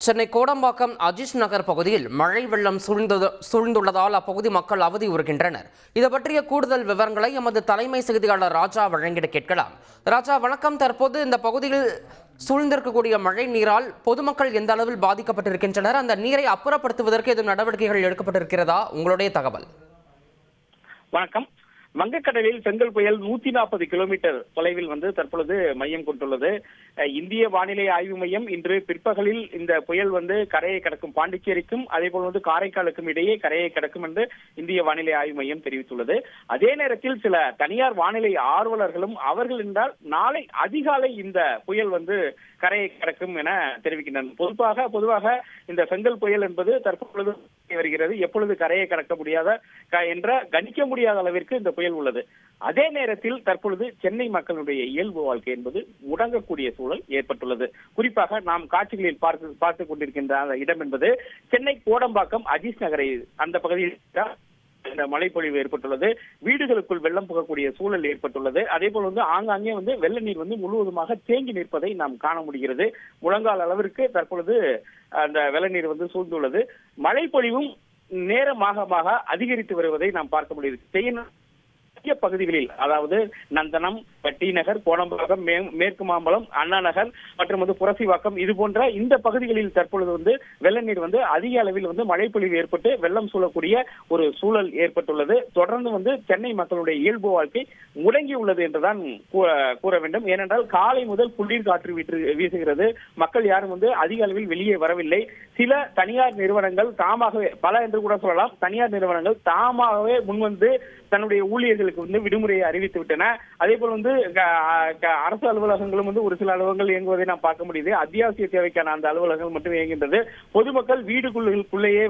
சென்னை கோடம்பாக்கம் அஜிஸ் நகர் பகுதியில் மழை வெள்ளம் சூழ்ந்துள்ளதால் அப்பகுதி மக்கள் அவதி உறுகின்றனர். இது பற்றிய கூடுதல் விவரங்களை எமது தலைமை செய்தியாளர் ராஜா வழங்கிட கேட்கலாம். ராஜா, வணக்கம். தற்போது இந்த பகுதியில் சூழ்ந்திருக்கக்கூடிய மழை நீரால் பொதுமக்கள் எந்த அளவில் பாதிக்கப்பட்டிருக்கின்றனர்? அந்த நீரை அப்புறப்படுத்துவதற்கு எதுவும் நடவடிக்கைகள் எடுக்கப்பட்டிருக்கிறதா? உங்களுடைய தகவல். வணக்கம். வங்கக்கடலில் செங்கல் புயல் 140 கிலோமீட்டர் தொலைவில் தற்பொழுது மையம் கொண்டுள்ளது. இந்திய வானிலை ஆய்வு மையம் இன்று பிற்பகலில் இந்த புயல் கரையை கடக்கும் பாண்டிச்சேரிக்கும் அதே போல காரைக்காலுக்கும் இடையே கரையை கடக்கும் என்று இந்திய வானிலை ஆய்வு மையம் தெரிவித்துள்ளது. அதே நேரத்தில் சில தனியார் வானிலை ஆர்வலர்களும் அவர்கள் என்றால் நாளை அதிகாலை இந்த புயல் கரையை கடக்கும் என தெரிவிக்கின்றனர். பொதுவாக இந்த செங்கல் புயல் என்பது தற்பொழுது வருகிறது, எப்பொழுது கரையை கடக்க முடியாத என்ற கணிக்க முடியாத அளவிற்கு இந்த புயல் உள்ளது. அதே நேரத்தில் தற்பொழுது சென்னை மக்களுடைய இயல்பு வாழ்க்கை என்பது முடங்கக்கூடிய சூழல் ஏற்பட்டுள்ளது. குறிப்பாக நாம் காட்சிகளில் பார்த்துக் கொண்டிருக்கின்ற அந்த இடம் என்பது சென்னை கோடம்பாக்கம் அஜிஸ் நகரை அந்த பகுதியில் இந்த மழைப்பொழிவு ஏற்பட்டுள்ளது. வீடுகளுக்குள் வெள்ளம் புகக்கூடிய சூழல் ஏற்பட்டுள்ளது. அதே போல ஆங்காங்கே வெள்ள நீர் முழுவதுமாக தேங்கி நிற்பதை நாம் காண முடிகிறது. முழங்கால் அளவிற்கு தற்பொழுது அந்த வெள்ள நீர் சூழ்ந்துள்ளது. மழைப்பொழிவும் நேரமாக அதிகரித்து வருவதை நாம் பார்க்க முடியுது. பகுதிகளில் அதாவது நந்தனம், டி நகர், கோடம்பாக்கம், மேற்கு மாம்பலம், அண்ணா நகர் மற்றும் புரசிவாக்கம் இது போன்ற இந்த பகுதிகளில் தற்பொழுது வெள்ள நீர் அதிக அளவில் மழைப்பொழிவு ஏற்பட்டு வெள்ளம் சூழக்கூடிய ஒரு சூழல் ஏற்பட்டுள்ளது. தொடர்ந்து சென்னை மக்களுடைய இயல்பு வாழ்க்கை முடங்கி உள்ளது என்றுதான் கூற வேண்டும். ஏனென்றால் காலை முதல் குளிர் காற்று வீசுகிறது. மக்கள் யாரும் அதிக அளவில் வெளியே வரவில்லை. சில தனியார் நிறுவனங்கள் தாமாகவே, பல என்று கூட சொல்லலாம், தனியார் நிறுவனங்கள் தாமாகவே முன்வந்து தன்னுடைய ஊழியர்களுக்கு விடுமுறையை அறிவித்து விட்டன. அதே போல அரசு அலுவலகங்களும் ஒரு சில அலுவலகங்கள் இயங்குவதை நாம் பார்க்க முடியுது. அத்தியாவசிய தேவைக்கான அந்த அலுவலகங்கள் மட்டும் இயங்குகின்றது. பொதுமக்கள் வீடுகளுக்குள்ளேயே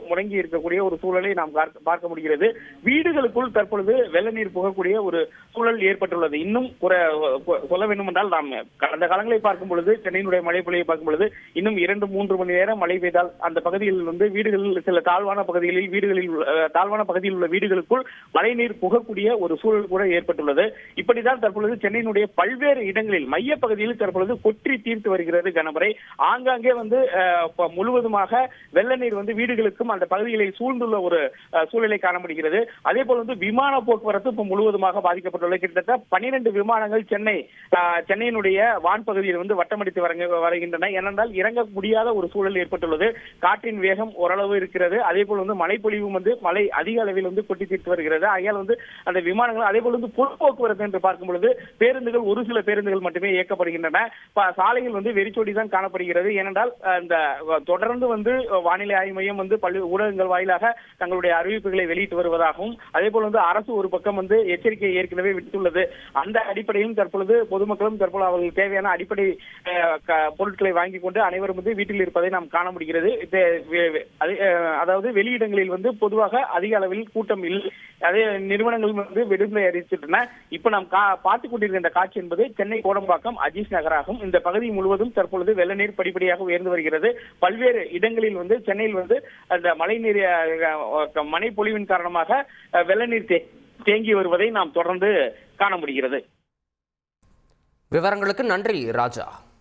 முடங்கி இருக்கக்கூடிய ஒரு சூழலை நாம் பார்க்க முடிகிறது. வீடுகளுக்குள் தற்பொழுது வெள்ள நீர் புகக்கூடிய ஒரு சூழல் ஏற்பட்டுள்ளது. இன்னும் சொல்ல வேண்டும் என்றால், நாம் கடந்த காலங்களை பார்க்கும் பொழுது, சென்னையினுடைய மழை பொழிவை பார்க்கும் பொழுது இன்னும் 2-3 மணி நேரம் மழை பெய்தால் அந்த பகுதியில் வீடுகளில் சில தாழ்வான பகுதியில் உள்ள வீடுகளுக்குள் மழை நீர் புகக்கூடிய ஒரு சூழல் கூட ஏற்பட்டுள்ளது. இப்படிதான் தற்பொழுது சென்னையினுடைய பல்வேறு இடங்களில் மைய பகுதியில் தற்பொழுது கொற்றி தீர்த்து வருகிறது கனமழை. ஆங்காங்கே முழுவதுமாக வெள்ள நீர் வீடுகளுக்கும் அந்த பகுதிகளை சூழ்ந்துள்ள ஒரு சூழலை காண முடிகிறது. அதே போல விமான போக்குவரத்து இப்ப முழுவதுமாக பாதிக்கப்பட்டுள்ளது. கிட்டத்தட்ட 12 விமானங்கள் சென்னையினுடைய வான்பகுதியில் வட்டமடித்து வருகின்றன. ஏனென்றால் இறங்க முடியாத ஒரு சூழல் ஏற்பட்டுள்ளது. காற்றின் வேகம் ஓரளவு இருக்கிறது. அதே போல மழைப்பொழிவும் மழை அதிக அளவில் கொட்டி தீர்த்து வருகிறது. ஆகையால் அந்த விமானங்கள், அதே போல போக்குவரத்து என்று பார்க்கும் பொழுது பேருந்துகள், ஒரு சில பேருந்துகள் மட்டுமே இயக்கப்படுகின்றன. சாலையில் வெறிச்சோடி தான் காணப்படுகிறது. ஏனென்றால் இந்த தொடர்ந்து வானிலை ஆய்வு மையம் பல்வேறு ஊடகங்கள் வாயிலாக தங்களுடைய அறிவிப்புகளை வெளியிட்டு வருவதாகவும், அதே போல அரசு ஒரு பக்கம் எச்சரிக்கையை ஏற்கனவே விடுத்துள்ளது. அந்த அடிப்படையில் தற்பொழுது பொதுமக்களும் தற்போது அவர்களுக்கு தேவையான அடிப்படை பொருட்களை வாங்கிக் கொண்டு அனைவரும் வீட்டில் இருப்பதை நாம் காண முடிகிறது. அதாவது வெளியிடங்களில் பொதுவாக அதிக அளவில் கூட்டம் இல்லை. அதே நிறுவனங்களும் விடுமுறை அறிவித்துள்ளன. இப்ப நாம் பார்த்துக் கொண்டிருக்கின்ற காட்சி என்பது சென்னை கோடம்பாக்கம் அஜிஸ் நகராகும். இந்த பகுதி முழுவதும் தற்பொழுது வெள்ள நீர் படிப்படியாக உயர்ந்து வருகிறது. பல்வேறு இடங்களில் சென்னையில் அந்த மழை பொழிவின் காரணமாக வெள்ள நீர் தேங்கி வருவதை நாம் தொடர்ந்து காண முடிகிறது. விவரங்களுக்கு நன்றி ராஜா.